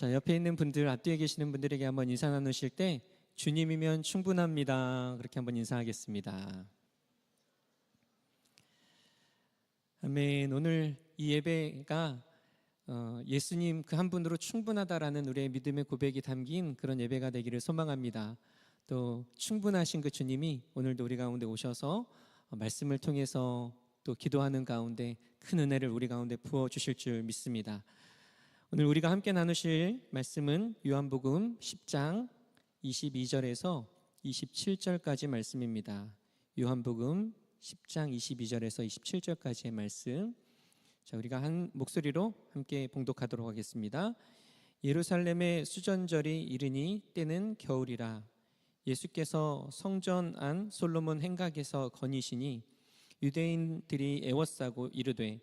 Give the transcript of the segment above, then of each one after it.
자, 옆에 있는 분들, 앞뒤에 계시는 분들에게 한번 인사 나누실 때 주님이면 충분합니다. 그렇게 한번 인사하겠습니다. 아멘. 오늘 이 예배가 예수님 그 한 분으로 충분하다라는 우리의 믿음의 고백이 담긴 그런 예배가 되기를 소망합니다. 또 충분하신 그 주님이 오늘도 우리 가운데 오셔서 말씀을 통해서 또 기도하는 가운데 큰 은혜를 우리 가운데 부어주실 줄 믿습니다. 오늘 우리가 함께 나누실 말씀은 요한복음 10장 22절에서 27절까지 말씀입니다. 요한복음 10장 22절에서 27절까지의 말씀. 자, 우리가 한 목소리로 함께 봉독하도록 하겠습니다. 예루살렘의 수전절이 이르니 때는 겨울이라. 예수께서 성전 안 솔로몬 행각에서 거니시니 유대인들이 애워싸고 이르되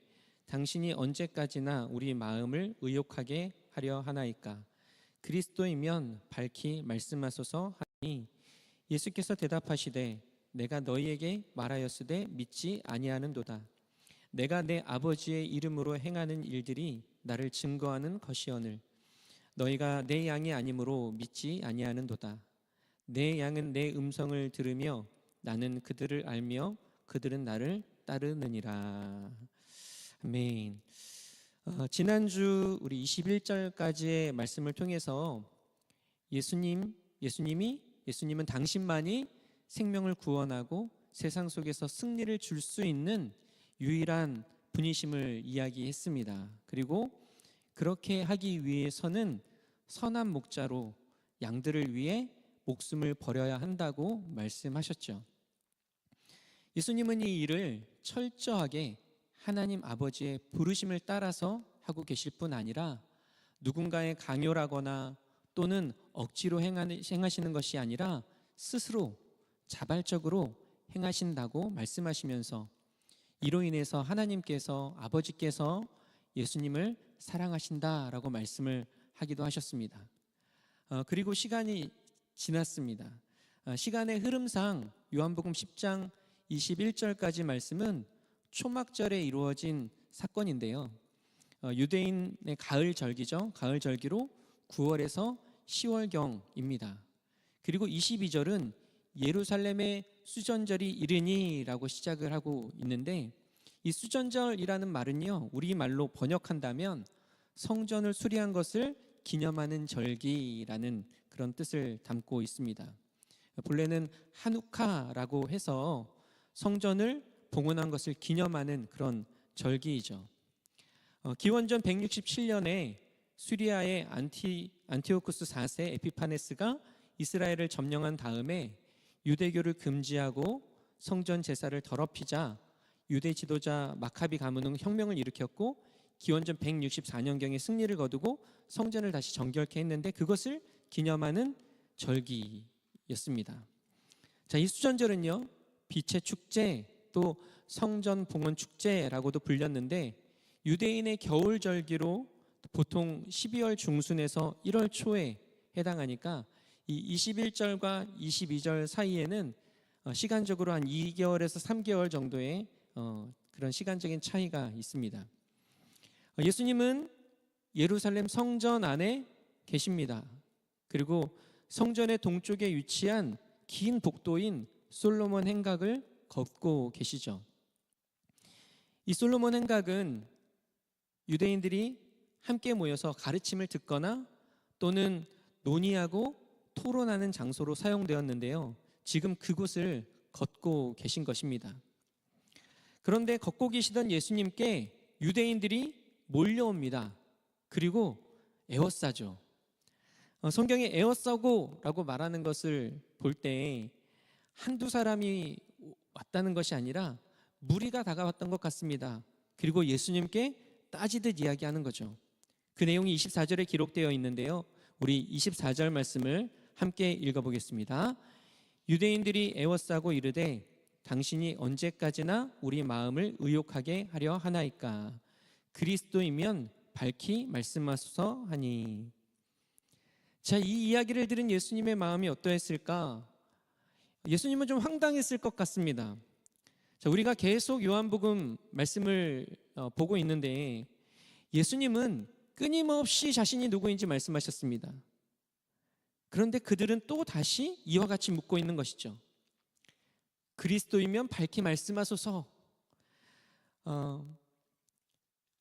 당신이 언제까지나 우리 마음을 의욕하게 하려 하나이까? 그리스도이면 밝히 말씀하소서 하니 예수께서 대답하시되 내가 너희에게 말하였으되 믿지 아니하는도다. 내가 내 아버지의 이름으로 행하는 일들이 나를 증거하는 것이오늘 너희가 내 양이 아니므로 믿지 아니하는도다. 내 양은 내 음성을 들으며 나는 그들을 알며 그들은 나를 따르느니라. 아멘. 지난주 우리 21절까지의 말씀을 통해서 예수님은 당신만이 생명을 구원하고 세상 속에서 승리를 줄 수 있는 유일한 분이심을 이야기했습니다. 그리고 그렇게 하기 위해서는 선한 목자로 양들을 위해 목숨을 버려야 한다고 말씀하셨죠. 예수님은 이 일을 철저하게 하나님 아버지의 부르심을 따라서 하고 계실 뿐 아니라 누군가의 강요라거나 또는 억지로 행하시는 것이 아니라 스스로 자발적으로 행하신다고 말씀하시면서 이로 인해서 하나님께서 아버지께서 예수님을 사랑하신다라고 말씀을 하기도 하셨습니다. 그리고 시간이 지났습니다. 시간의 흐름상 요한복음 10장 21절까지 말씀은 초막절에 이루어진 사건인데요. 유대인의 가을 절기죠. 가을 절기로 9월에서 10월경입니다. 그리고 22절은 예루살렘의 수전절이 이르니라고 시작을 하고 있는데 이 수전절이라는 말은요, 우리말로 번역한다면 성전을 수리한 것을 기념하는 절기라는 그런 뜻을 담고 있습니다. 본래는 하누카라고 해서 성전을 봉헌한 것을 기념하는 그런 절기이죠. 기원전 167년에 시리아의 안티오쿠스 4세 에피파네스가 이스라엘을 점령한 다음에 유대교를 금지하고 성전 제사를 더럽히자 유대 지도자 마카비 가문은 혁명을 일으켰고 기원전 164년경에 승리를 거두고 성전을 다시 정결케 했는데 그것을 기념하는 절기였습니다. 자, 이 수전절은요, 빛의 축제 또 성전 봉헌 축제라고도 불렸는데 유대인의 겨울 절기로 보통 12월 중순에서 1월 초에 해당하니까 이 21절과 22절 사이에는 시간적으로 한 2개월에서 3개월 정도의 그런 시간적인 차이가 있습니다. 예수님은 예루살렘 성전 안에 계십니다. 그리고 성전의 동쪽에 위치한 긴 복도인 솔로몬 행각을 걷고 계시죠. 이 솔로몬 행각은 유대인들이 함께 모여서 가르침을 듣거나 또는 논의하고 토론하는 장소로 사용되었는데요. 지금 그곳을 걷고 계신 것입니다. 그런데 걷고 계시던 예수님께 유대인들이 몰려옵니다. 그리고 에워싸죠. 성경에 에워싸고라고 말하는 것을 볼 때 한두 사람이 왔다는 것이 아니라 무리가 다가왔던 것 같습니다. 그리고 예수님께 따지듯 이야기하는 거죠. 그 내용이 24절에 기록되어 있는데요. 우리 24절 말씀을 함께 읽어보겠습니다. 유대인들이 애워싸고 이르되 당신이 언제까지나 우리 마음을 의욕하게 하려 하나이까? 그리스도이면 밝히 말씀하소서 하니. 자, 이 이야기를 들은 예수님의 마음이 어떠했을까? 예수님은 좀 황당했을 것 같습니다. 자, 우리가 계속 요한복음 말씀을 보고 있는데 예수님은 끊임없이 자신이 누구인지 말씀하셨습니다. 그런데 그들은 또 다시 이와 같이 묻고 있는 것이죠. 그리스도이면 밝히 말씀하소서.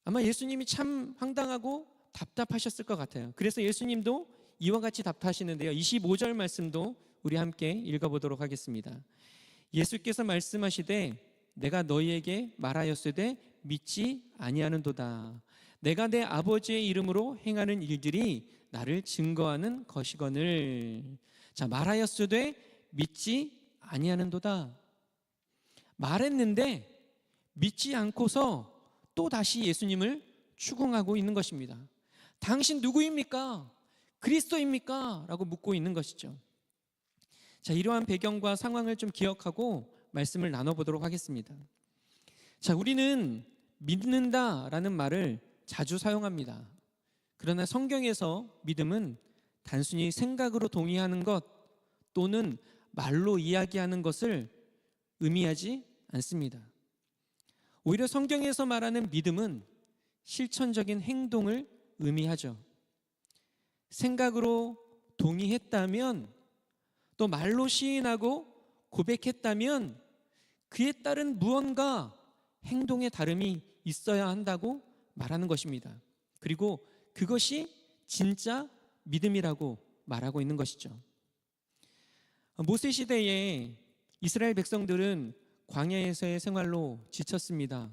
아마 예수님이 참 황당하고 답답하셨을 것 같아요. 그래서 예수님도 이와 같이 답하시는데요. 25절 말씀도 우리 함께 읽어보도록 하겠습니다. 예수께서 말씀하시되 내가 너희에게 말하였으되 믿지 아니하는도다. 내가 내 아버지의 이름으로 행하는 일들이 나를 증거하는 것이거늘. 자, 말하였으되 믿지 아니하는도다. 말했는데 믿지 않고서 또 다시 예수님을 추궁하고 있는 것입니다. 당신 누구입니까? 그리스도입니까? 라고 묻고 있는 것이죠. 자, 이러한 배경과 상황을 좀 기억하고 말씀을 나눠보도록 하겠습니다. 자, 우리는 믿는다라는 말을 자주 사용합니다. 그러나 성경에서 믿음은 단순히 생각으로 동의하는 것 또는 말로 이야기하는 것을 의미하지 않습니다. 오히려 성경에서 말하는 믿음은 실천적인 행동을 의미하죠. 생각으로 동의했다면, 또 말로 시인하고 고백했다면 그에 따른 무언가 행동의 다름이 있어야 한다고 말하는 것입니다. 그리고 그것이 진짜 믿음이라고 말하고 있는 것이죠. 모세 시대에 이스라엘 백성들은 광야에서의 생활로 지쳤습니다.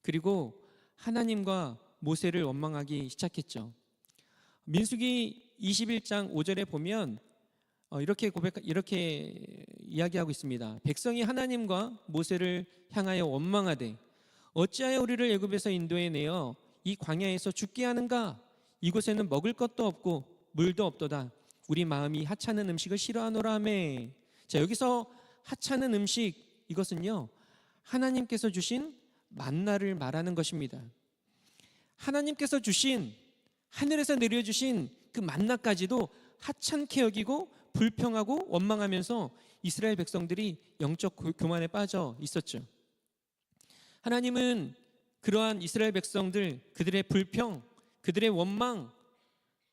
그리고 하나님과 모세를 원망하기 시작했죠. 민수기 21장 5절에 보면 이렇게 이야기하고 있습니다. 백성이 하나님과 모세를 향하여 원망하되 어찌하여 우리를 애굽에서 인도해 내어 이 광야에서 죽게 하는가? 이곳에는 먹을 것도 없고 물도 없도다. 우리 마음이 하찮은 음식을 싫어하노라 하매. 자, 여기서 하찮은 음식, 이것은요 하나님께서 주신 만나를 말하는 것입니다. 하나님께서 주신, 하늘에서 내려주신 그 만나까지도 하찮게 여기고 불평하고 원망하면서 이스라엘 백성들이 영적 교만에 빠져 있었죠. 하나님은 그러한 이스라엘 백성들, 그들의 불평, 그들의 원망,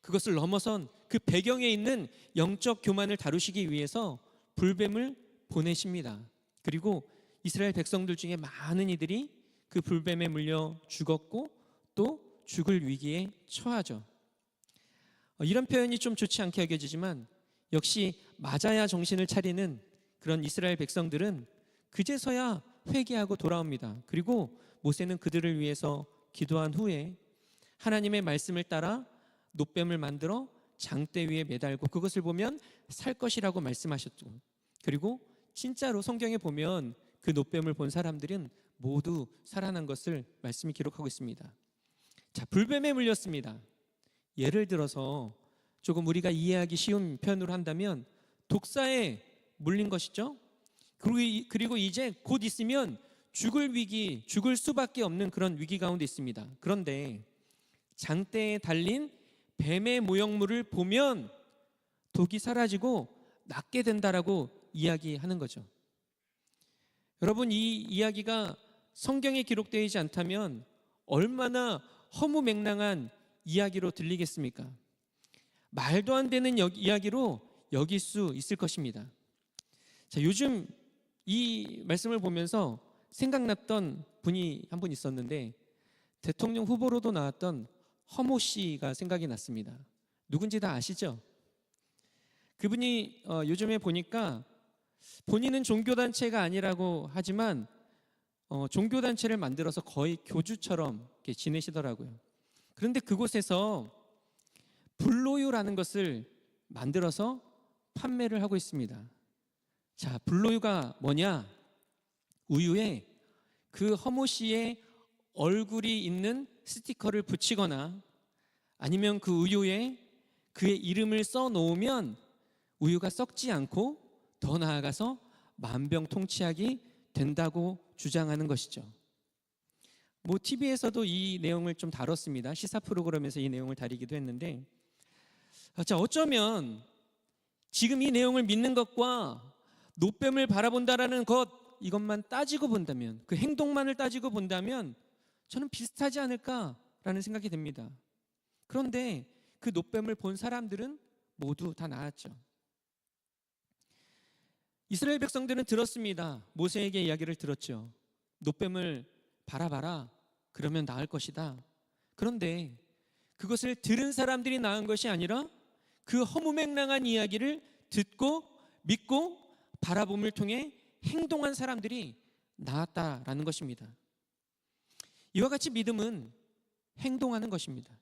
그것을 넘어선 그 배경에 있는 영적 교만을 다루시기 위해서 불뱀을 보내십니다. 그리고 이스라엘 백성들 중에 많은 이들이 그 불뱀에 물려 죽었고 또 죽을 위기에 처하죠. 이런 표현이 좀 좋지 않게 여겨지지만 역시 맞아야 정신을 차리는 그런 이스라엘 백성들은 그제서야 회개하고 돌아옵니다. 그리고 모세는 그들을 위해서 기도한 후에 하나님의 말씀을 따라 놋뱀을 만들어 장대 위에 매달고 그것을 보면 살 것이라고 말씀하셨죠. 그리고 진짜로 성경에 보면 그 놋뱀을 본 사람들은 모두 살아난 것을 말씀이 기록하고 있습니다. 자, 불뱀에 물렸습니다. 예를 들어서 조금 우리가 이해하기 쉬운 표현으로 한다면 독사에 물린 것이죠. 그리고 이제 곧 있으면 죽을 위기, 죽을 수밖에 없는 그런 위기 가운데 있습니다. 그런데 장대에 달린 뱀의 모형물을 보면 독이 사라지고 낫게 된다라고 이야기하는 거죠. 여러분, 이 이야기가 성경에 기록되어 있지 않다면 얼마나 허무맹랑한 이야기로 들리겠습니까? 말도 안 되는 이야기로 여길 수 있을 것입니다. 자, 요즘 이 말씀을 보면서 생각났던 분이 한 분 있었는데 대통령 후보로도 나왔던 허모 씨가 생각이 났습니다. 누군지 다 아시죠? 그분이 요즘에 보니까 본인은 종교단체가 아니라고 하지만 종교단체를 만들어서 거의 교주처럼 이렇게 지내시더라고요. 그런데 그곳에서 불로유라는 것을 만들어서 판매를 하고 있습니다. 자, 불로유가 뭐냐? 우유에 그 허모 씨의 얼굴이 있는 스티커를 붙이거나 아니면 그 우유에 그의 이름을 써 놓으면 우유가 썩지 않고 더 나아가서 만병통치약이 된다고 주장하는 것이죠. TV에서도 이 내용을 좀 다뤘습니다. 시사 프로그램에서 이 내용을 다루기도 했는데, 자, 어쩌면 지금 이 내용을 믿는 것과 놋뱀을 바라본다라는 이것만 따지고 본다면, 그 행동만을 따지고 본다면 저는 비슷하지 않을까라는 생각이 듭니다. 그런데 그 노뱀을 본 사람들은 모두 다 나았죠. 이스라엘 백성들은 들었습니다. 모세에게 이야기를 들었죠. 노뱀을 바라봐라. 그러면 나을 것이다. 그런데 그것을 들은 사람들이 나은 것이 아니라 그 허무맹랑한 이야기를 듣고 믿고 바라봄을 통해 행동한 사람들이 나았다라는 것입니다. 이와 같이 믿음은 행동하는 것입니다.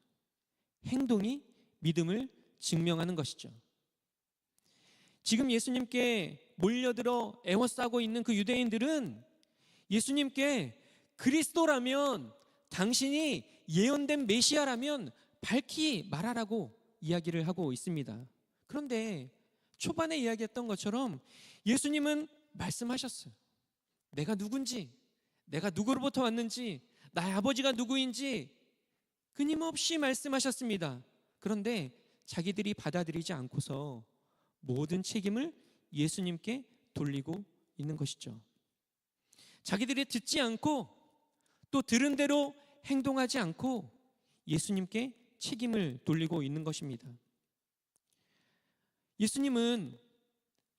행동이 믿음을 증명하는 것이죠. 지금 예수님께 몰려들어 애워싸고 있는 그 유대인들은 예수님께 그리스도라면, 당신이 예언된 메시아라면 밝히 말하라고 이야기를 하고 있습니다. 그런데 초반에 이야기했던 것처럼 예수님은 말씀하셨어요. 내가 누군지, 내가 누구로부터 왔는지, 나의 아버지가 누구인지 끊임없이 말씀하셨습니다. 그런데 자기들이 받아들이지 않고서 모든 책임을 예수님께 돌리고 있는 것이죠. 자기들이 듣지 않고 또 들은 대로 행동하지 않고 예수님께 책임을 돌리고 있는 것입니다.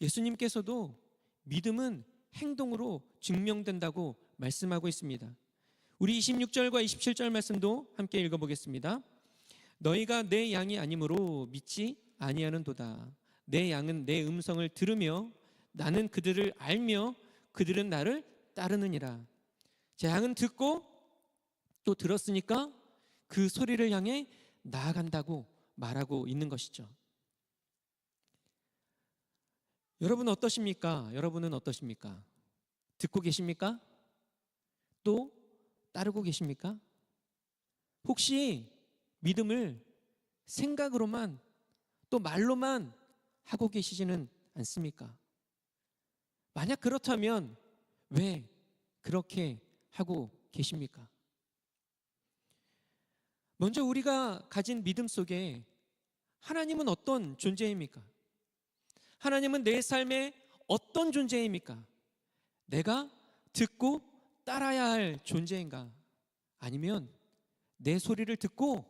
예수님께서도 믿음은 행동으로 증명된다고 말씀하고 있습니다. 우리 26절과 27절 말씀도 함께 읽어보겠습니다. 너희가 내 양이 아니므로 믿지 아니하는도다. 내 양은 내 음성을 들으며 나는 그들을 알며 그들은 나를 따르느니라. 제 양은 듣고 또 들었으니까 그 소리를 향해 나아간다고 말하고 있는 것이죠. 여러분은 어떠십니까? 듣고 계십니까? 또 따르고 계십니까? 혹시 믿음을 생각으로만 또 말로만 하고 계시지는 않습니까? 만약 그렇다면 왜 그렇게 하고 계십니까? 먼저 우리가 가진 믿음 속에 하나님은 어떤 존재입니까? 하나님은 내 삶에 어떤 존재입니까? 내가 듣고 따라야 할 존재인가? 아니면 내 소리를 듣고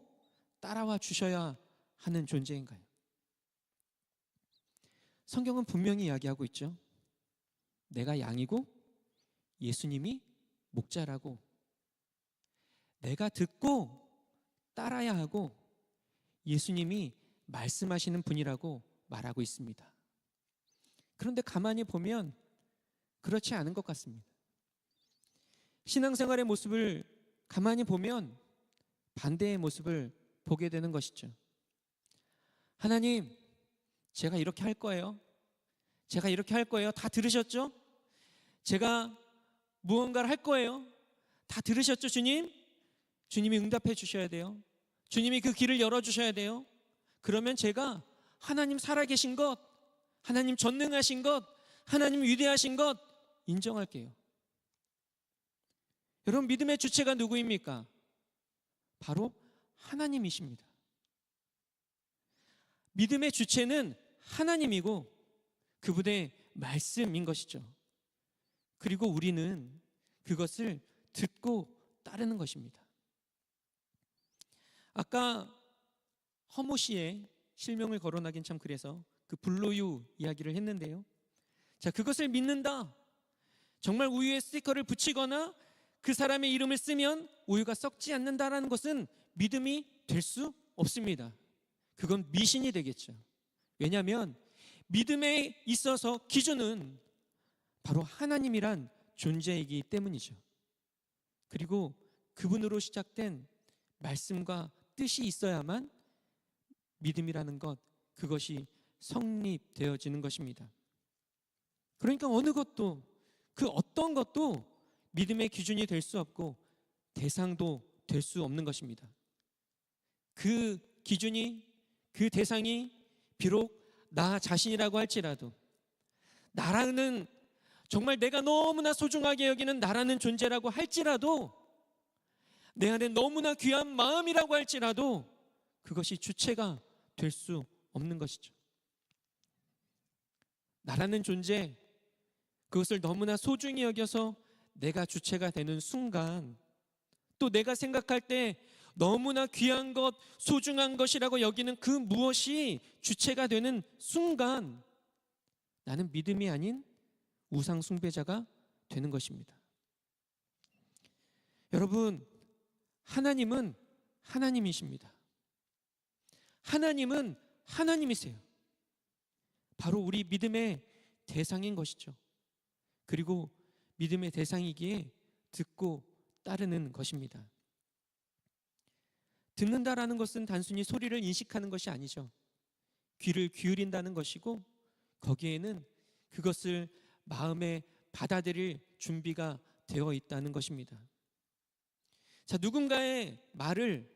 따라와 주셔야 하는 존재인가요? 성경은 분명히 이야기하고 있죠. 내가 양이고 예수님이 목자라고, 내가 듣고 따라야 하고 예수님이 말씀하시는 분이라고 말하고 있습니다. 그런데 가만히 보면 그렇지 않은 것 같습니다. 신앙생활의 모습을 가만히 보면 반대의 모습을 보게 되는 것이죠. 하나님, 제가 이렇게 할 거예요. 제가 이렇게 할 거예요. 다 들으셨죠? 제가 무언가를 할 거예요. 다 들으셨죠, 주님? 주님이 응답해 주셔야 돼요. 주님이 그 길을 열어주셔야 돼요. 그러면 제가 하나님 살아계신 것, 하나님 전능하신 것, 하나님 위대하신 것 인정할게요. 여러분, 믿음의 주체가 누구입니까? 바로 하나님이십니다. 믿음의 주체는 하나님이고 그분의 말씀인 것이죠. 그리고 우리는 그것을 듣고 따르는 것입니다. 아까 허모 씨의 실명을 거론하긴 참 그래서 그 불로유 이야기를 했는데요. 자, 그것을 믿는다. 정말 우유에 스티커를 붙이거나 그 사람의 이름을 쓰면 우유가 썩지 않는다라는 것은 믿음이 될 수 없습니다. 그건 미신이 되겠죠. 왜냐하면 믿음에 있어서 기준은 바로 하나님이란 존재이기 때문이죠. 그리고 그분으로 시작된 말씀과 뜻이 있어야만 믿음이라는 것, 그것이 성립되어지는 것입니다. 그러니까 어느 것도, 그 어떤 것도 믿음의 기준이 될 수 없고 대상도 될 수 없는 것입니다. 그 기준이, 그 대상이 비록 나 자신이라고 할지라도, 나라는 정말 내가 너무나 소중하게 여기는 나라는 존재라고 할지라도, 내 안에 너무나 귀한 마음이라고 할지라도 그것이 주체가 될 수 없는 것이죠. 나라는 존재, 그것을 너무나 소중히 여겨서 내가 주체가 되는 순간, 또 내가 생각할 때 너무나 귀한 것, 소중한 것이라고 여기는 그 무엇이 주체가 되는 순간 나는 믿음이 아닌 우상 숭배자가 되는 것입니다. 여러분, 하나님은 하나님이십니다. 하나님은 하나님이세요. 바로 우리 믿음의 대상인 것이죠. 그리고 믿음의 대상이기에 듣고 따르는 것입니다. 듣는다라는 것은 단순히 소리를 인식하는 것이 아니죠. 귀를 기울인다는 것이고 거기에는 그것을 마음에 받아들일 준비가 되어 있다는 것입니다. 자, 누군가의 말을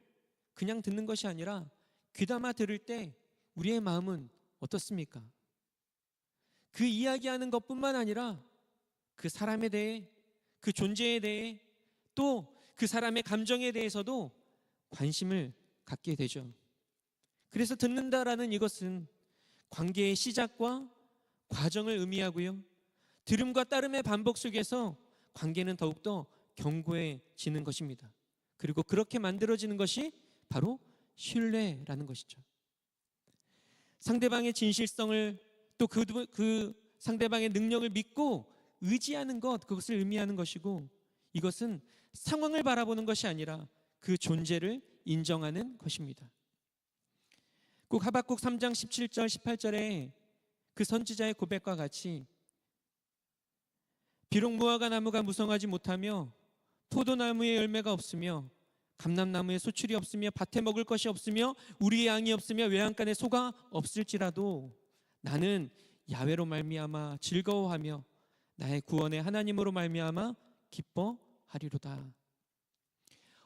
그냥 듣는 것이 아니라 귀담아 들을 때 우리의 마음은 어떻습니까? 그 이야기하는 것뿐만 아니라 그 사람에 대해, 그 존재에 대해, 또 그 사람의 감정에 대해서도 관심을 갖게 되죠. 그래서 듣는다라는 이것은 관계의 시작과 과정을 의미하고요. 들음과 따름의 반복 속에서 관계는 더욱더 견고해지는 것입니다. 그리고 그렇게 만들어지는 것이 바로 신뢰라는 것이죠. 상대방의 진실성을 또 그 상대방의 능력을 믿고 의지하는 것, 그것을 의미하는 것이고, 이것은 상황을 바라보는 것이 아니라 그 존재를 인정하는 것입니다. 꼭 하박국 3장 17절 18절에 그 선지자의 고백과 같이 비록 무화과 나무가 무성하지 못하며 포도나무에 열매가 없으며 감람나무에 소출이 없으며 밭에 먹을 것이 없으며 우리의 양이 없으며 외양간에 소가 없을지라도 나는 야훼로 말미암아 즐거워하며 나의 구원의 하나님으로 말미암아 기뻐하리로다.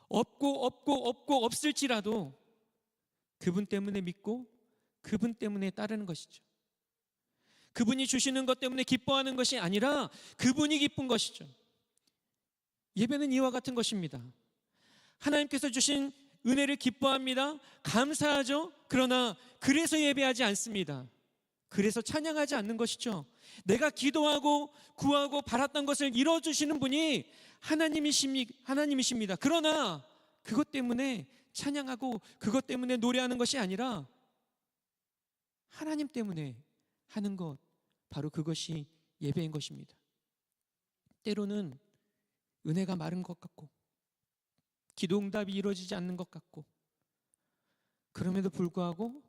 없고 없을지라도 그분 때문에 믿고 그분 때문에 따르는 것이죠. 그분이 주시는 것 때문에 기뻐하는 것이 아니라 그분이 기쁜 것이죠. 예배는 이와 같은 것입니다. 하나님께서 주신 은혜를 기뻐합니다. 감사하죠. 그러나 그래서 예배하지 않습니다. 그래서 찬양하지 않는 것이죠. 내가 기도하고 구하고 바랐던 것을 이뤄주시는 분이 하나님이십니다. 그러나 그것 때문에 찬양하고 그것 때문에 노래하는 것이 아니라 하나님 때문에 하는 것, 바로 그것이 예배인 것입니다. 때로는 은혜가 마른 것 같고 기도 응답이 이루어지지 않는 것 같고 그럼에도 불구하고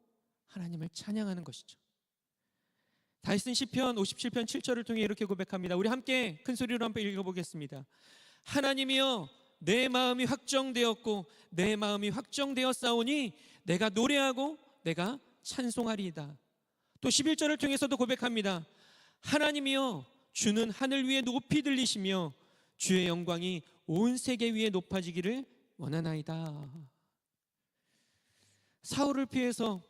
하나님을 찬양하는 것이죠. 다윗은 시편 57편 7절을 통해 이렇게 고백합니다. 우리 함께 큰 소리로 한번 읽어보겠습니다. 하나님이여, 내 마음이 확정되었고 내 마음이 확정되었사오니 내가 노래하고 내가 찬송하리이다. 또 11절을 통해서도 고백합니다. 하나님이여, 주는 하늘 위에 높이 들리시며 주의 영광이 온 세계 위에 높아지기를 원하나이다. 사울을 피해서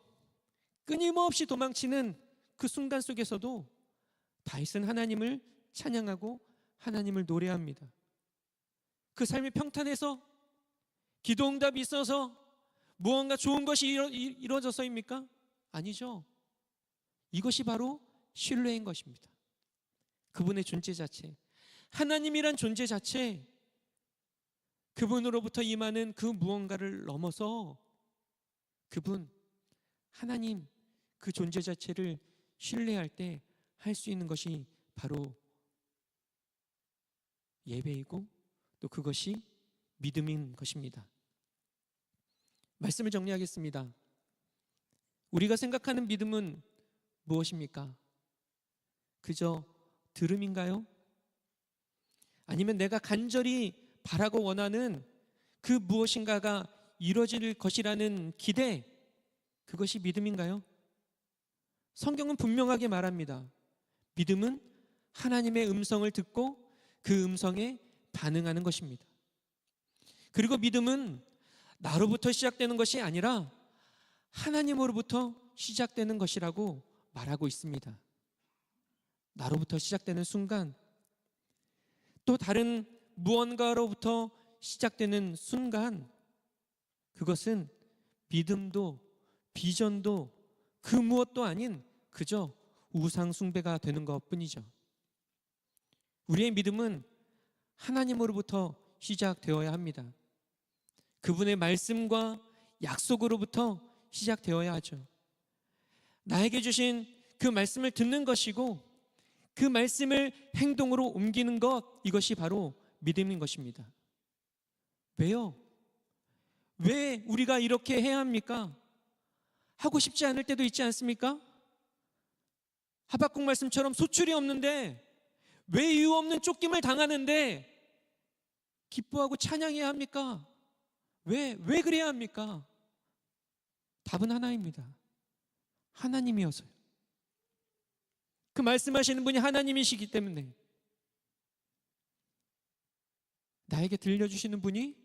끊임없이 도망치는 그 순간 속에서도 다윗은 하나님을 찬양하고 하나님을 노래합니다. 그 삶이 평탄해서 기도 응답이 있어서 무언가 좋은 것이 이루어져서입니까? 아니죠. 이것이 바로 신뢰인 것입니다. 그분의 존재 자체, 하나님이란 존재 자체, 그분으로부터 임하는 그 무언가를 넘어서 그분, 하나님 그 존재 자체를 신뢰할 때 할 수 있는 것이 바로 예배이고 또 그것이 믿음인 것입니다. 말씀을 정리하겠습니다. 우리가 생각하는 믿음은 무엇입니까? 그저 들음인가요? 아니면 내가 간절히 바라고 원하는 그 무엇인가가 이루어질 것이라는 기대, 그것이 믿음인가요? 성경은 분명하게 말합니다. 믿음은 하나님의 음성을 듣고 그 음성에 반응하는 것입니다. 그리고 믿음은 나로부터 시작되는 것이 아니라 하나님으로부터 시작되는 것이라고 말하고 있습니다. 나로부터 시작되는 순간, 또 다른 무언가로부터 시작되는 순간, 그것은 믿음도 비전도 그 무엇도 아닌 그저 우상 숭배가 되는 것뿐이죠. 우리의 믿음은 하나님으로부터 시작되어야 합니다. 그분의 말씀과 약속으로부터 시작되어야 하죠. 나에게 주신 그 말씀을 듣는 것이고 그 말씀을 행동으로 옮기는 것, 이것이 바로 믿음인 것입니다. 왜요? 왜 우리가 이렇게 해야 합니까? 하고 싶지 않을 때도 있지 않습니까? 하박국 말씀처럼 소출이 없는데, 왜 이유 없는 쫓김을 당하는데 기뻐하고 찬양해야 합니까? 왜 그래야 합니까? 답은 하나입니다. 하나님이어서요. 그 말씀하시는 분이 하나님이시기 때문에, 나에게 들려주시는 분이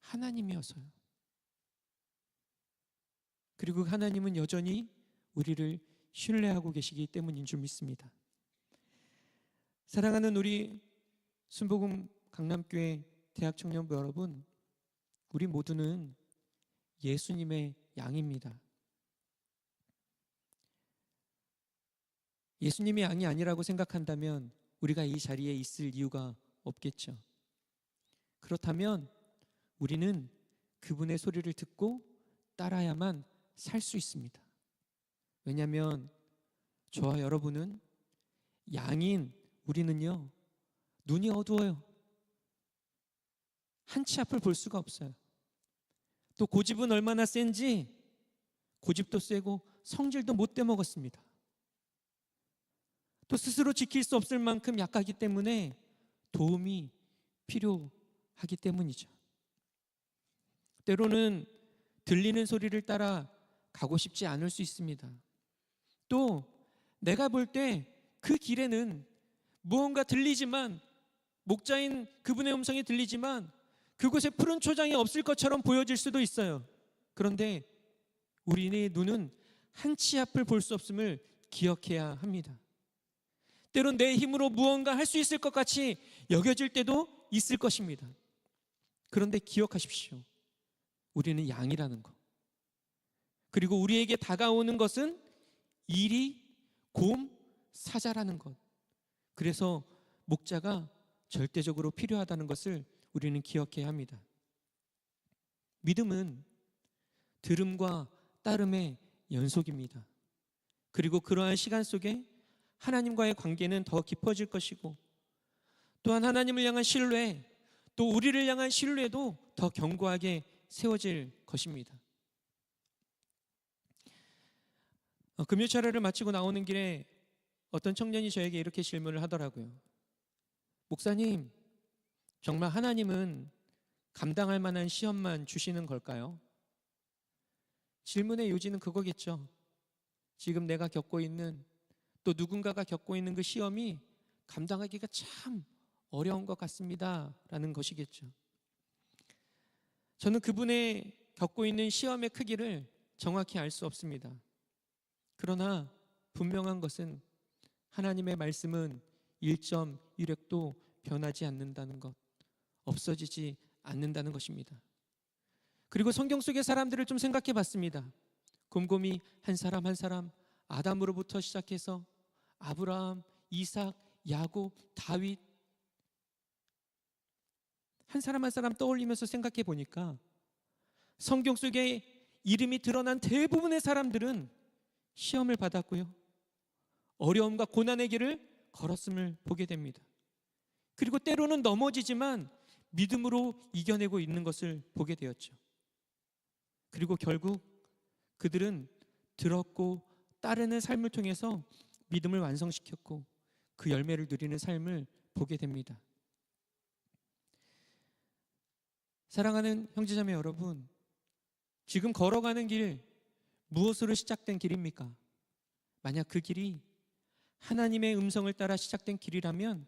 하나님이어서요. 그리고 하나님은 여전히 우리를 신뢰하고 계시기 때문인 줄 믿습니다. 사랑하는 우리 순복음 강남교회 대학청년부 여러분, 우리 모두는 예수님의 양입니다. 예수님의 양이 아니라고 생각한다면 우리가 이 자리에 있을 이유가 없겠죠. 그렇다면 우리는 그분의 소리를 듣고 따라야만 살 수 있습니다. 왜냐하면 저와 여러분은, 양인 우리는요, 눈이 어두워요. 한치 앞을 볼 수가 없어요. 또 고집은 얼마나 센지, 고집도 세고 성질도 못돼 먹었습니다. 또 스스로 지킬 수 없을 만큼 약하기 때문에 도움이 필요하기 때문이죠. 때로는 들리는 소리를 따라 가고 싶지 않을 수 있습니다. 또 내가 볼 때 그 길에는 무언가 들리지만, 목자인 그분의 음성이 들리지만 그곳에 푸른 초장이 없을 것처럼 보여질 수도 있어요. 그런데 우리의 눈은 한치 앞을 볼 수 없음을 기억해야 합니다. 때론 내 힘으로 무언가 할 수 있을 것 같이 여겨질 때도 있을 것입니다. 그런데 기억하십시오. 우리는 양이라는 것. 그리고 우리에게 다가오는 것은 이리, 곰, 사자라는 것. 그래서 목자가 절대적으로 필요하다는 것을 우리는 기억해야 합니다. 믿음은 들음과 따름의 연속입니다. 그리고 그러한 시간 속에 하나님과의 관계는 더 깊어질 것이고, 또한 하나님을 향한 신뢰, 또 우리를 향한 신뢰도 더 견고하게 세워질 것입니다. 금요 차례를 마치고 나오는 길에 어떤 청년이 저에게 이렇게 질문을 하더라고요. 목사님, 정말 하나님은 감당할 만한 시험만 주시는 걸까요? 질문의 요지는 그거겠죠. 지금 내가 겪고 있는, 또 누군가가 겪고 있는 그 시험이 감당하기가 참 어려운 것 같습니다 라는 것이겠죠. 저는 그분의 겪고 있는 시험의 크기를 정확히 알 수 없습니다. 그러나 분명한 것은 하나님의 말씀은 1.1획도 변하지 않는다는 것, 없어지지 않는다는 것입니다. 그리고 성경 속의 사람들을 좀 생각해 봤습니다. 곰곰이 한 사람 한 사람, 아담으로부터 시작해서 아브라함, 이삭, 야곱, 다윗, 한 사람 한 사람 떠올리면서 생각해 보니까 성경 속에 이름이 드러난 대부분의 사람들은 시험을 받았고요, 어려움과 고난의 길을 걸었음을 보게 됩니다. 그리고 때로는 넘어지지만 믿음으로 이겨내고 있는 것을 보게 되었죠. 그리고 결국 그들은 들었고 따르는 삶을 통해서 믿음을 완성시켰고 그 열매를 누리는 삶을 보게 됩니다. 사랑하는 형제자매 여러분, 지금 걸어가는 길, 무엇으로 시작된 길입니까? 만약 그 길이 하나님의 음성을 따라 시작된 길이라면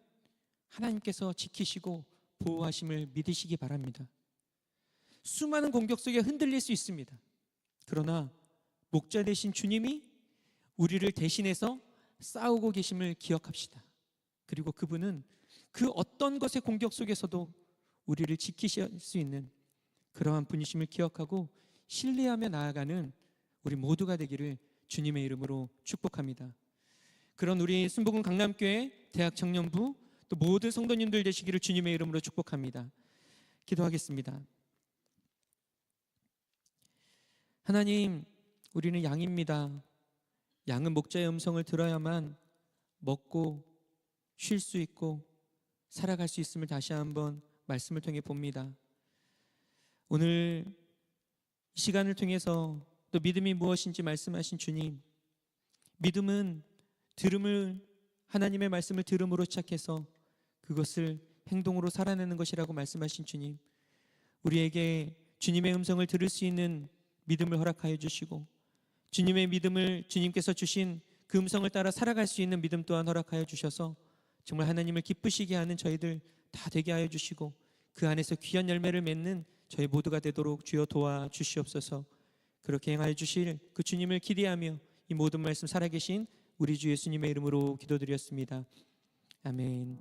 하나님께서 지키시고 보호하심을 믿으시기 바랍니다. 수많은 공격 속에 흔들릴 수 있습니다. 그러나 목자 되신 주님이 우리를 대신해서 싸우고 계심을 기억합시다. 그리고 그분은 그 어떤 것의 공격 속에서도 우리를 지키실 수 있는 그러한 분이심을 기억하고 신뢰하며 나아가는 우리 모두가 되기를 주님의 이름으로 축복합니다. 그런 우리 순복음 강남교회 대학청년부 또 모든 성도님들 되시기를 주님의 이름으로 축복합니다. 기도하겠습니다. 하나님, 우리는 양입니다. 양은 목자의 음성을 들어야만 먹고 쉴 수 있고 살아갈 수 있음을 다시 한번 말씀을 통해 봅니다. 오늘 이 시간을 통해서 또 믿음이 무엇인지 말씀하신 주님, 믿음은 하나님의 말씀을 들음으로 시작해서 그것을 행동으로 살아내는 것이라고 말씀하신 주님, 우리에게 주님의 음성을 들을 수 있는 믿음을 허락하여 주시고, 주님의 믿음을, 주님께서 주신 그 음성을 따라 살아갈 수 있는 믿음 또한 허락하여 주셔서 정말 하나님을 기쁘시게 하는 저희들 다 되게 하여 주시고, 그 안에서 귀한 열매를 맺는 저희 모두가 되도록 주여 도와주시옵소서. 그렇게 행하여 주실 그 주님을 기대하며 이 모든 말씀 살아계신 우리 주 예수님의 이름으로 기도드렸습니다. 아멘.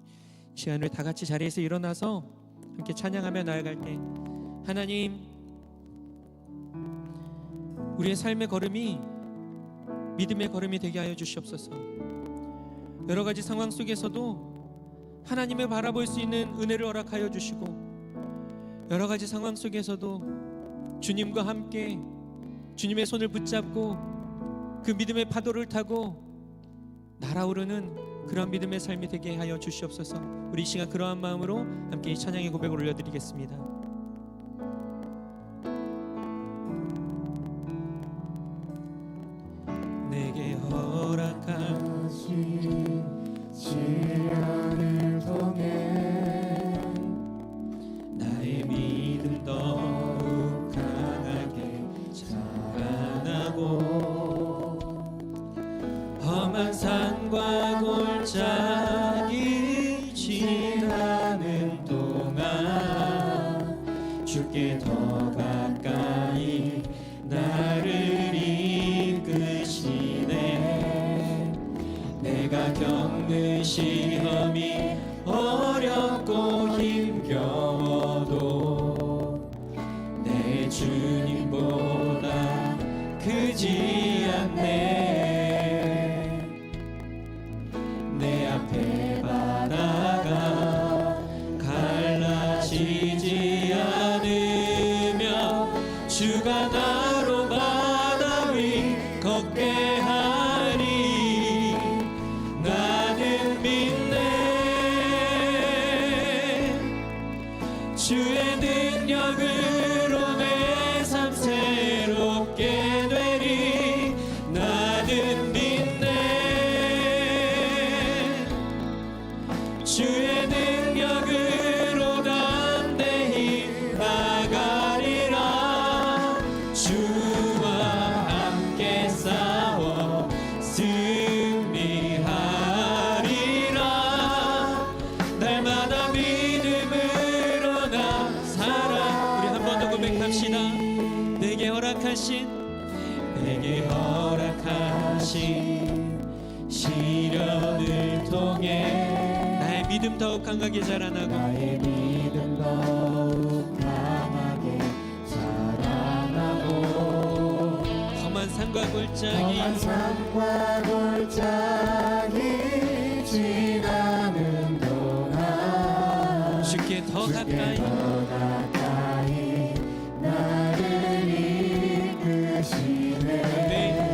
시간을 다 같이 자리에서 일어나서 함께 찬양하며 나아갈 때, 하나님, 우리의 삶의 걸음이 믿음의 걸음이 되게 하여 주시옵소서. 여러 가지 상황 속에서도 하나님을 바라볼 수 있는 은혜를 허락하여 주시고, 여러 가지 상황 속에서도 주님과 함께 주님의 손을 붙잡고 그 믿음의 파도를 타고 날아오르는 그런 믿음의 삶이 되게 하여 주시옵소서. 우리 이 시간 그러한 마음으로 함께 이 찬양의 고백을 올려드리겠습니다. 내게 허락하신 시련을 통해 나의 믿음 더욱 강하게 자라나고, 험한 산과 골짜기 지나는 동안 주께 더 가까이 나를 이끄시네. 내가 겪는 시험이 어렵고 힘겨워도 내 주님보다 크지 않네. 내 앞에 바다가 갈라지지 않으며 주가 나로 바다 위 걷게 하리. 나는 믿네. 주의 능력으로 내 삶 새롭게 되리. 나는 믿네. 주의 능력으로 담대히 나가리라. 주와 함께 싸워 승리하리라. 날마다 믿음으로 나 살아. 우리 한 번 더 고백합시다. 내게 허락하신 시련을 통해 나의 믿음 더욱 강하게 자라나고, 나의 믿음 더욱 강하게 자라나고, 험한 산과 골짜기 험한 산과 골짜기 지나는 동안 주께 더 가까이 더 가까이 나를 이끄시네.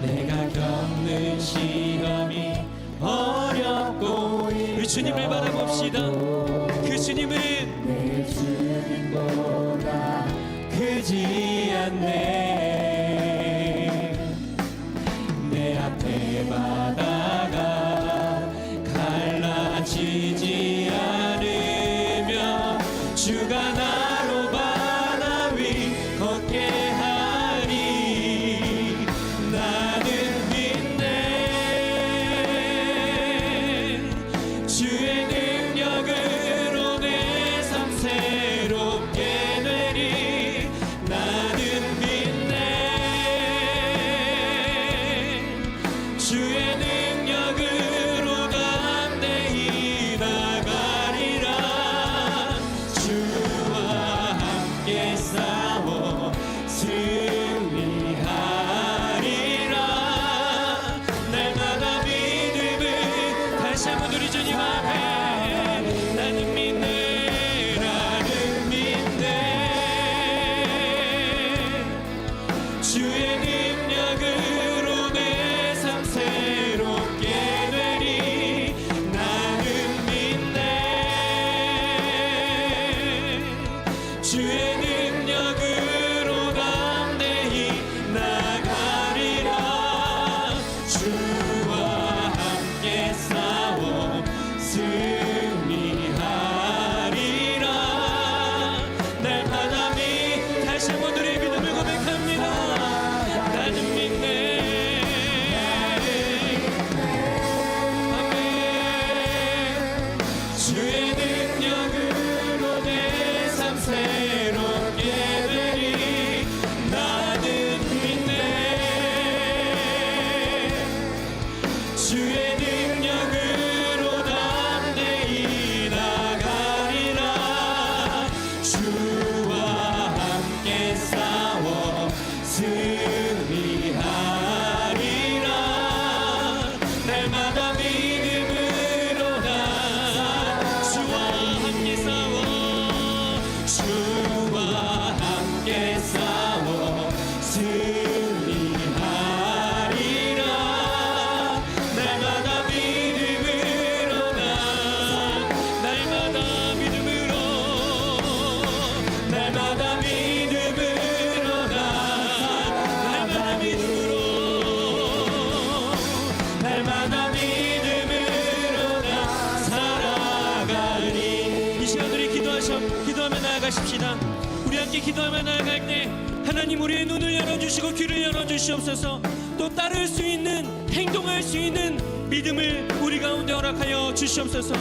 내가 겪는 시험이 어렵고, 우리 주님을 바라봅시다. 그 주님은 내 주님보다 크지 않네. 내 앞에 바다가 갈라지지 않으며 주가 나로 바다 위 걷게 하리. 나는 믿네. 주의 능력으로 내 삶 새롭게 되리. 나는 믿네. 주의 능력으로 기도하며 나아갈 때 하나님 우리의 눈을 열어주시고 귀를 열어주시옵소서. 또 따를 수 있는, 행동할 수 있는 믿음을 우리 가운데 허락하여 주시옵소서.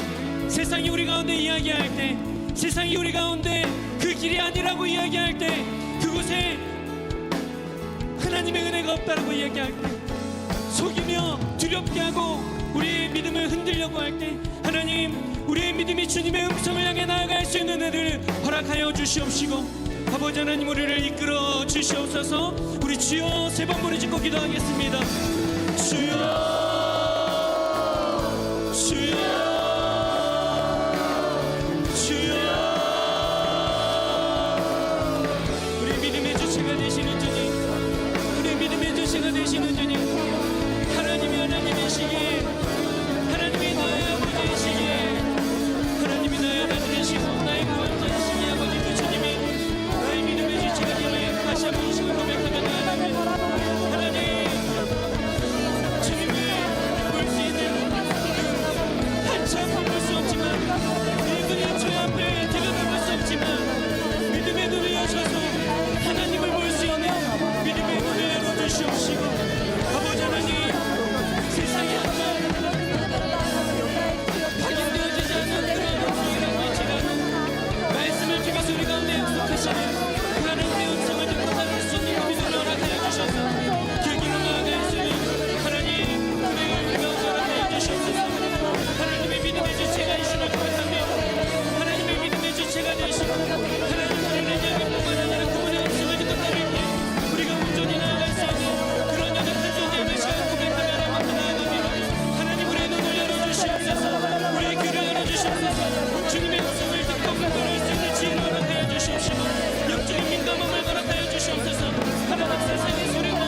세상이 우리 가운데 이야기할 때, 세상이 우리 가운데 그 길이 아니라고 이야기할 때, 그곳에 하나님의 은혜가 없다라고 이야기할 때, 속이며 두렵게 하고 우리의 믿음을 흔들려고 할 때, 하나님 우리의 믿음이 주님의 음성을 향해 나아갈 수 있는 은혜를 허락하여 주시옵시고, 아버지 하나님 우리를 이끌어 주시옵소서. 우리 주여 세 번 부르짖고 기도하겠습니다. 주여, 주여, 주여. 우리 믿음의 주체가 되시는 주님, 우리 믿음의 주체가 되시는 주님, 하나님이 하나님이시기에, 하나님이 나의 아버지이시기에, 하나님이 나의 아버지이시고 나의 구원자이시기에, 아버지 그 주님이 나의 믿음의 주체가 되기에 다시 한번 이 시간 고백하며 나아갑니다. 하나님, 주님을 볼 수 있는 한참 볼 수 없지만, 이분이 주 앞을 들여다볼 수 없지만, 믿음의 눈을 여셔서 하나님을 볼 수 있는 믿음의 눈을 열어주시옵시고, 아버지 하나님, 세상에 한번 확인되어지지 않는 그런 음성이라고 할지라도 말씀을 통해서 우리 가운데 약속하시는 그 하나님의 음성을 듣고 따를 수 있는 그 믿음을 허락하여 주셔서 그 길로 나아갈 수 있는 하나님 우리를 허락하여 주시옵소서. 하나님의 믿음의 주체가 고백하며 하나님의 믿음의 주체가 되시고, 하나님 우리를 향해 뿐만 아니라 그분의 음성을 듣고 따를 때 우리가 온전히 나아갈 수 있는 그런 연약한 존재임을 시간 고백하며 나아갑니다. 하나님 우리의 눈을 열어주시옵소서. 우리의 귀를 열어주시옵소서. 주님의 음성을 듣고 분별할 수 있는 지혜를 허락하여 주시옵시고, 영적인 민감함을 허락하여 주시옵소서. 하나님 세상의 소리와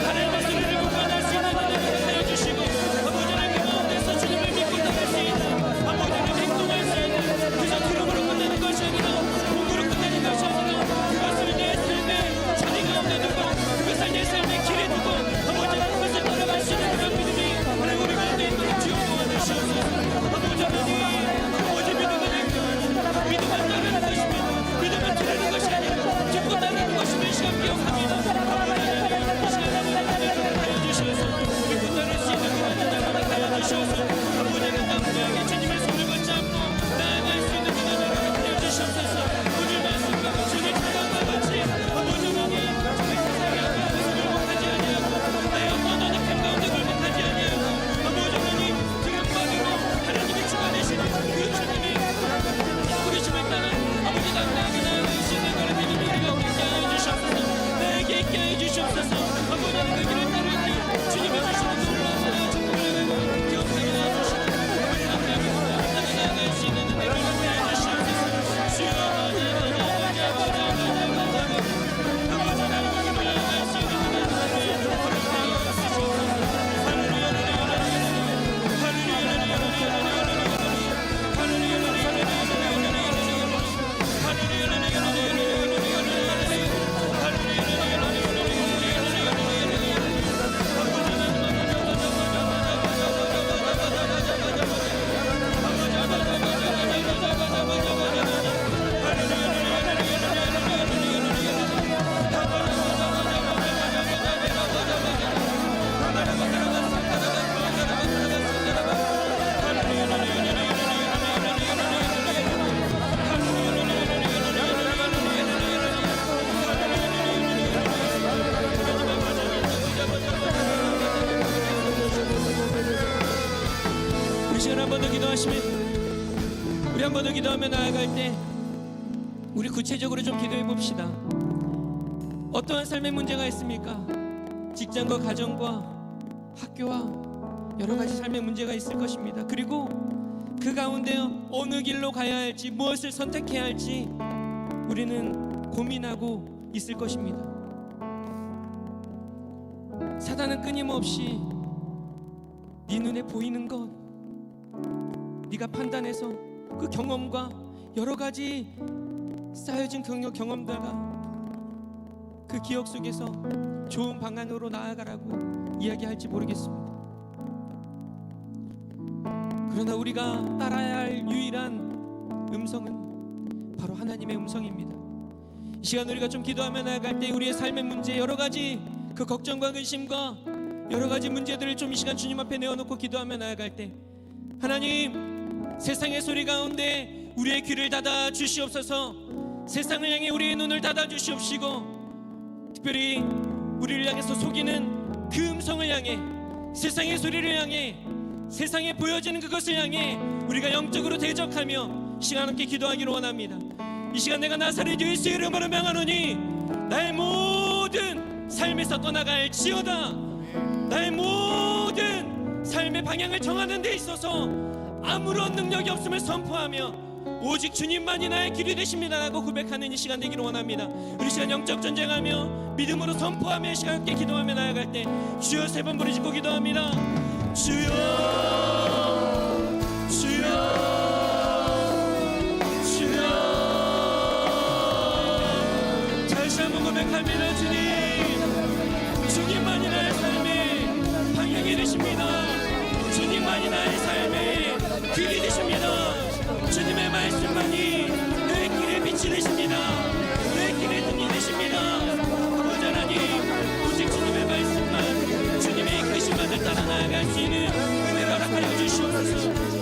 하나님의 소리를 구분할 수 있는 은혜를 허락하여 주시고, 아버지 하나님 가운데서 주님을 믿고 따를 수 있는, 아버지 하나님 행동할 수 있는, 그저 들음으로 끝내는 것이 아니라 몸으로 끝내는 것이 아니라 그것을 내 삶의 자리 가운데 두고, 그것을 내 삶의 길에 두고, 아버지 하나님 그것을 따라갈 수 있는 그런 믿음이 하나님 우리 가운데 있도록 주여 도와주시옵소서. 아버지 하나님, 아버지 믿음은 따르는 것이며 믿음은 들으는 것이 아니라 듣고 따르는 것이며 이 시간 기억합니다. 아버지 하나님 이 시간 하여 주셔서 믿고 따를 수 있는 그런 은혜를 하여 주셔서, 아버지 하나님 담대하게 주님의 손을 붙잡고 나아갈 수 있는 그런 은혜를 하여 주시옵소서. 오늘 말씀과 같이 오늘 찬양과 같이 아버지 하나님 정말 세상에 앞에서 굴복하지 아니하고 나의 어떤 연약함 가운데 굴복하지 아니하고, 아버지 하나님 지금만으로 하나님이 주가 되시는 그 주님이 부르심을 따라 아버지 당당하게 나아갈 수 있는 그런 믿음이 우리가 있게 하여 주시옵소서. 나에게 있게 하여 주시옵소서. 아버지 하나님 그 길을 따를 때 주님이 주시는 놀라운 축복을 기억하게 하여 주시고, 아버지 당당하게 나아갈 수 있는 은혜를 하여 주시옵소서. 주여 아버지 아버지 아버지 아버지 하나님 나아갈 수 있는 은혜를 허락하여 주시옵소서. 할렐루야 할렐루야 우리 시간 한 번 더 기도하시면, 우리 한 번 더 기도하며 나아갈 때 우리 구체적으로 좀 기도해 봅시다. 어떠한 삶의 문제가 있습니까? 직장과 가정과 학교와 여러 가지 삶의 문제가 있을 것입니다. 그리고 그 가운데 어느 길로 가야 할지, 무엇을 선택해야 할지 우리는 고민하고 있을 것입니다. 사단은 끊임없이 네 눈에 보이는 것, 네가 판단해서 그 경험과 여러 가지 쌓여진 경험들과 그 기억 속에서 좋은 방향으로 나아가라고 이야기할지 모르겠습니다. 그러나 우리가 따라야 할 유일한 음성은 바로 하나님의 음성입니다. 이 시간 우리가 좀 기도하며 나아갈 때 우리의 삶의 문제, 여러 가지 그 걱정과 근심과 여러 가지 문제들을 좀 이 시간 주님 앞에 내어놓고 기도하며 나아갈 때, 하나님, 세상의 소리 가운데 우리의 귀를 닫아 주시옵소서. 세상을 향해 우리의 눈을 닫아 주시옵시고, 특별히 우리를 향해서 속이는 그 음성을 향해, 세상의 소리를 향해, 세상에 보여지는 그것을 향해 우리가 영적으로 대적하며 시간 함께 기도하기를 원합니다. 이 시간 내가 나사렛 예수의 이름으로 명하노니 나의 모든 삶에서 떠나갈지어다. 나의 모든 삶의 방향을 정하는 데 있어서 아무런 능력이 없음을 선포하며 오직 주님만이 나의 길이 되십니다 라고 고백하는 이 시간 되기를 원합니다. 우리 시간 영적 전쟁하며 믿음으로 선포하며 이 시간 함께 기도하며 나아갈 때 주여 3번 부르짖고 기도합니다. 주여, 주여, 주여. 다시 한번 고백합니다. 주님, 주님만이 나의 삶의 방향이 되십니다. 주님만이 나의 삶의 길이 되십니다. 주님의 말씀만이 내 길의 빛이 되십니다. 내 길의 등이 되십니다. 아버지 하나님, 오직 주님의 말씀만, 주님의 이끄심만을 따라 나아갈 수 있는 은혜를 허락하여 주시옵소서.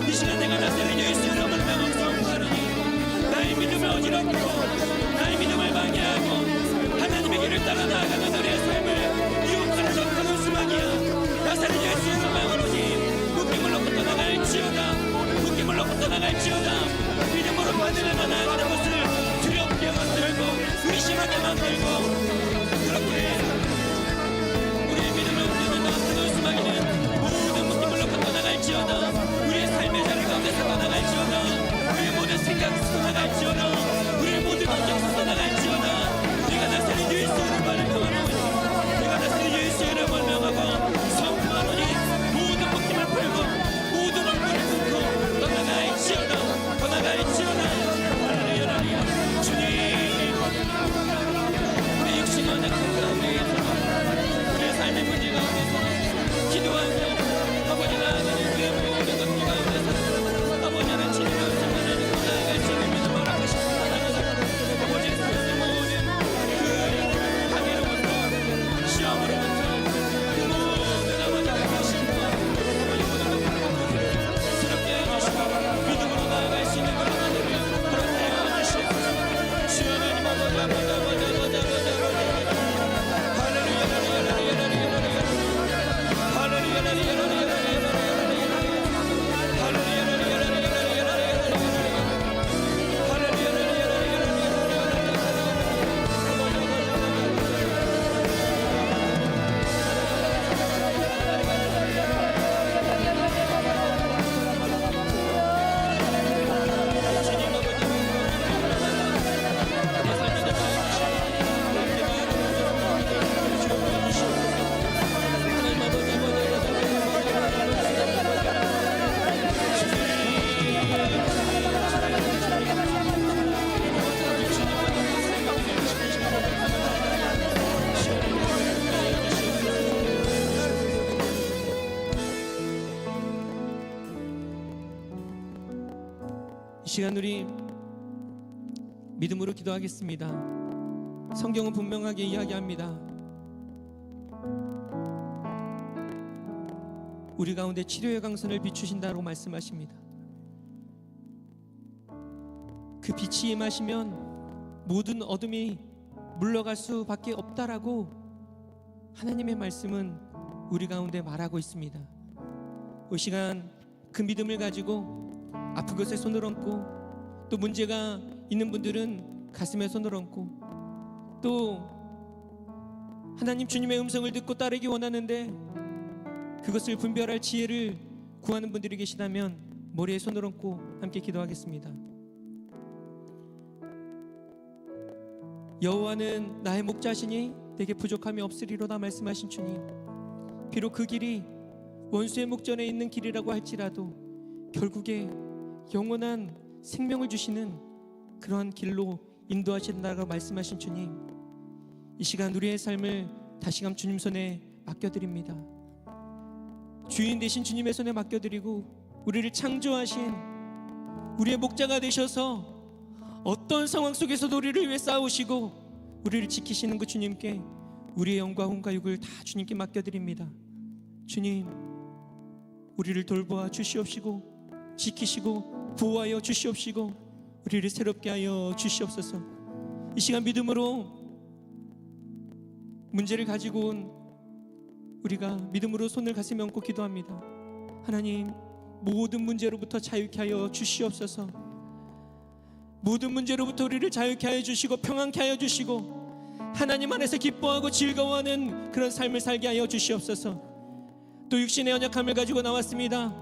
이 시간 내가 나사렛 예수의 이름을 명하고 선포하노니 나의 믿음을 어지럽고 나의 믿음을 방해하고 하나님의 길을 따라 나아가는 우리의 삶을 유혹하는 적그런 수막이야. 나사렛 예수의 이름을 명하노니 묶임을 놓고 떠나갈지어다. 묶임을 놓고 떠나갈지어다. 믿음으로 받으려고 나아가는 것을 두렵게 만들고 의심하게 만들고, 그렇게 우리의 믿음을 흔드는 어떤 수막이는 모든 묶임을 놓고 떠나갈지어다. 우리의 삶의 자리 가운데서 떠나갈지어다. 우리의 모든 생각에서 떠나갈지어다. 우리의 모든 언적에서 떠나갈지어다. 내가 나사렛 예수의 이름을 명하노니, 내가 나사렛 예수의 이름을 명하고 선포하노니 모든 묶임을 풀고 모든 얼굴을 끊고 떠나갈지어다. 떠나갈지어다. 할렐루야, 할렐루야. 주님, 우리 육신과 내 가운데에서 우리의 삶의 문제 가운데서 기도하며 아버지 나아가는 그 모든 것들 가운데서 아버지 하나님 주님의 음성을 듣고 나아갈 수 있는 믿음을 허락하시옵소서. 아버지 그것의 모든 그 방해로부터 시험으로부터 그 모든 아버지 하나님과 아버지 모든 것들을 새롭게 해주시고 믿음으로 나아갈 수 있는 그런 하늘을 허락하여 주시옵소서. 주여 하나님, 아버지 할렐루야, 할렐루야, 할렐루야, 할렐루야, 할렐루야, 이 시간 우리 믿음으로 기도하겠습니다. 성경은 분명하게 이야기합니다. 우리 가운데 치료의 강선을 비추신다고 말씀하십니다. 그 빛이 임하시면 모든 어둠이 물러갈 수밖에 없다라고 하나님의 말씀은 우리 가운데 말하고 있습니다. 이 시간 그 믿음을 가지고 아픈 것에 손을 얹고, 또 문제가 있는 분들은 가슴에 손을 얹고, 또 하나님 주님의 음성을 듣고 따르기 원하는데 그것을 분별할 지혜를 구하는 분들이 계시다면 머리에 손을 얹고 함께 기도하겠습니다. 여호와는 나의 목자시니 내게 부족함이 없으리로다 말씀하신 주님, 비록 그 길이 원수의 목전에 있는 길이라고 할지라도 결국에 영원한 생명을 주시는 그러한 길로 인도하신다고 말씀하신 주님, 이 시간 우리의 삶을 다시금 주님 손에 맡겨드립니다. 주인 되신 주님의 손에 맡겨드리고, 우리를 창조하신 우리의 목자가 되셔서 어떤 상황 속에서도 우리를 위해 싸우시고 우리를 지키시는 그 주님께 우리의 영과 혼과 육을 다 주님께 맡겨드립니다. 주님, 우리를 돌보아 주시옵시고 지키시고 보호하여 주시옵시고 우리를 새롭게 하여 주시옵소서. 이 시간 믿음으로 문제를 가지고 온 우리가 믿음으로 손을 가슴에 얹고 기도합니다. 하나님, 모든 문제로부터 자유케 하여 주시옵소서. 모든 문제로부터 우리를 자유케 하여 주시고 평안케 하여 주시고 하나님 안에서 기뻐하고 즐거워하는 그런 삶을 살게 하여 주시옵소서. 또 육신의 연약함을 가지고 나왔습니다.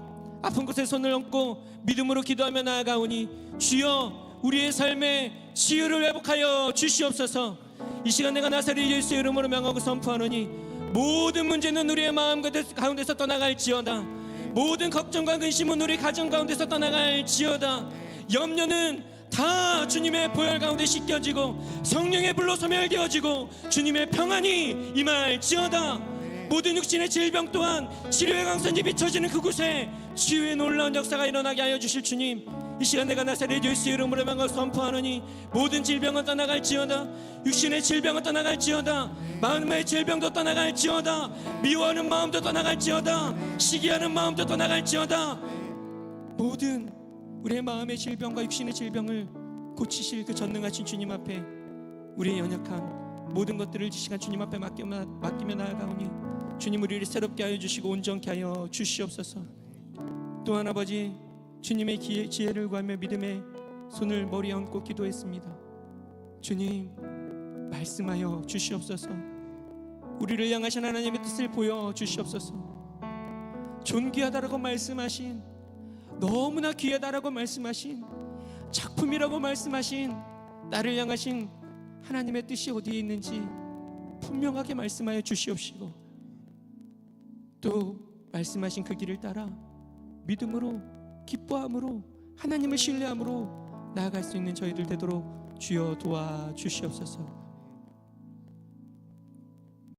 아픈 곳에 손을 얹고 믿음으로 기도하며 나아가오니 주여 우리의 삶에 치유를 회복하여 주시옵소서. 이 시간 내가 나사렛 예수의 이름으로 명하고 선포하노니 모든 문제는 우리의 마음 가운데서 떠나갈지어다. 모든 걱정과 근심은 우리 가정 가운데서 떠나갈지어다. 염려는 다 주님의 보혈 가운데 씻겨지고 성령의 불로 소멸되어지고 주님의 평안이 임할지어다. 모든 육신의 질병 또한 치료의 강선이 비춰지는 그곳에 치유의 놀라운 역사가 일어나게 하여 주실 주님, 이 시간 내가 나사렛 예수의 이름으로 명하고 선포하노니 모든 질병은 떠나갈지어다. 육신의 질병은 떠나갈지어다. 마음의 질병도 떠나갈지어다. 미워하는 마음도 떠나갈지어다. 시기하는 마음도 떠나갈지어다. 모든 우리의 마음의 질병과 육신의 질병을 고치실 그 전능하신 주님 앞에 우리의 연약함 모든 것들을 이 시간 주님 앞에 맡기며 나아가오니 주님, 우리를 새롭게 하여 주시고 온전케 하여 주시옵소서. 또한 아버지, 주님의 지혜를 구하며 믿음의 손을 머리에 얹고 기도했습니다. 주님, 말씀하여 주시옵소서. 우리를 향하신 하나님의 뜻을 보여 주시옵소서. 존귀하다라고 말씀하신, 너무나 귀하다라고 말씀하신, 작품이라고 말씀하신 나를 향하신 하나님의 뜻이 어디에 있는지 분명하게 말씀하여 주시옵시고 또 말씀하신 그 길을 따라 믿음으로 기뻐함으로 하나님을 신뢰함으로 나아갈 수 있는 저희들 되도록 주여 도와주시옵소서.